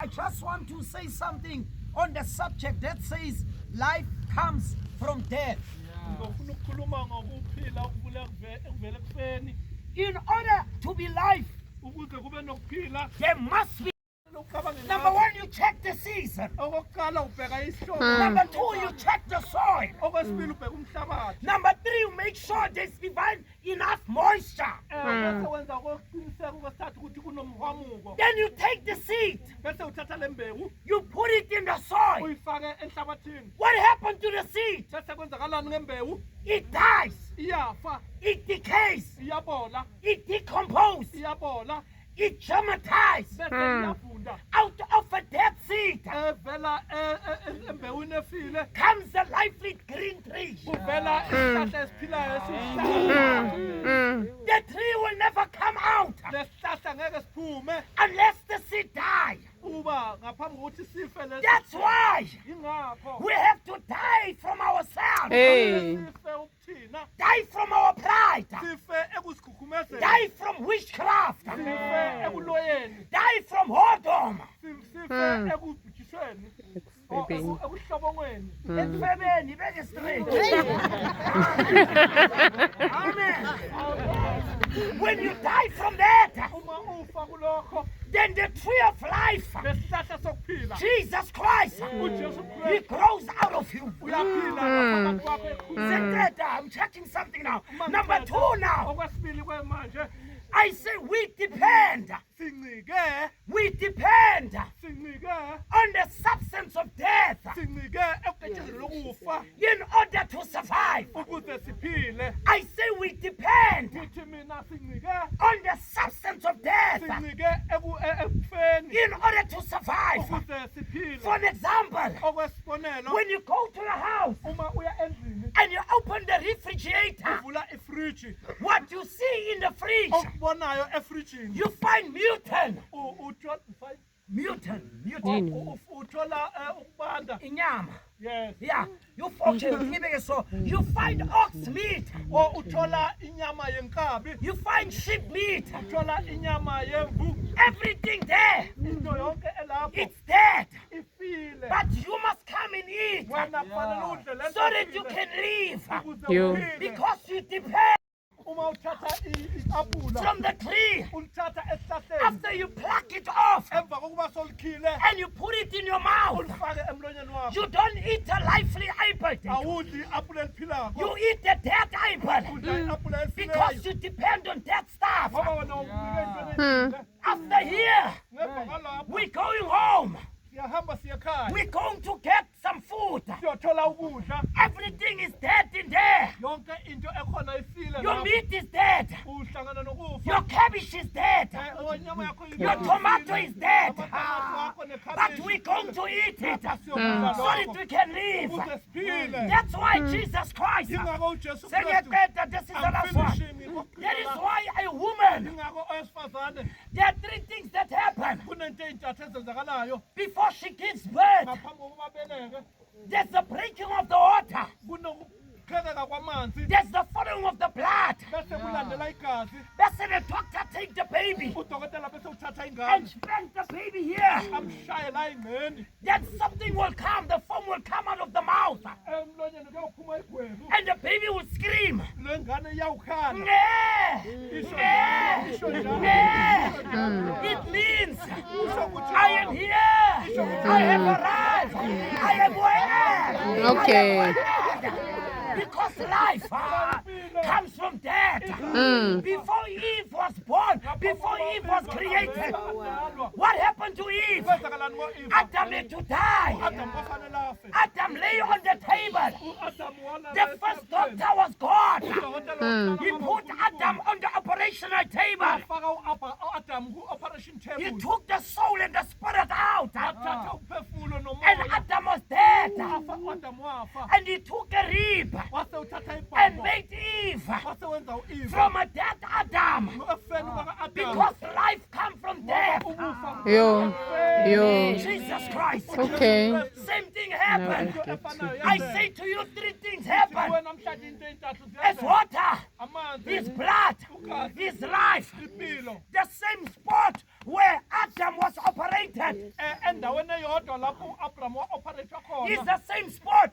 I just want to say something on the subject that says life comes from death. In order to be life, there must be. Number one, you check the season. Number two, you check the soil. Number three, you make sure there's divine enough moisture. Then you take the seed. You put it in the soil. What happened to the seed? It dies. It decays. It decomposes. It traumatized. Out of a dead seed comes a lively green tree. The tree will never come out unless the seed dies. That's why we have to die from ourselves. Die from our pride. Die from witchcraft. Die from whoredom. Amen. When you die from that, then the tree of life, Jesus Christ, He grows out of you. I'm checking something now. Number two now. I say we depend on the substance of death in order to survive. I say we depend on the substance of death in order to survive. For an example, when you go to the house and you open the refrigerator, what you see in the fridge, you find mutant. Inyama. Yes. Yeah. You you find ox meat. You find sheep meat. Everything there. It's dead. But you must come and eat so that you can live. Because you depend from the tree. After you pluck it off and you put it in your mouth, you don't eat a lively apple. You eat a dead apple because you depend on that stuff. After here, we're going home. We're going to get some food. Everything is dead in there. Your meat is dead. Your cabbage is dead. Your tomato is dead. But we're going to eat it so that we can live. That's why Jesus Christ said that this is the last one. That is why a woman, there are three things that happen before she gives birth. There's the breaking of the water. There's the following of the blood. That's the doctor take the baby and spank the baby here. Then something will come, the foam will come out of the mouth. And the baby will scream. It means I am here. I have arrived. I am well. Okay. Because life comes from death. Before Eve was born, before Eve was created, what happened to Eve? Adam had to die. Adam lay on the table. The first doctor was God. He put Adam on the operational table. He took the soul and the spirit out. And Adam was dead. And he took a rib and made Eve from a dead Adam. Because life comes from death. Jesus Christ. Okay. Same thing happened. I say to you, three things happen. As water, His blood, His life. The same spot where Adam was operated. that. It's the same sport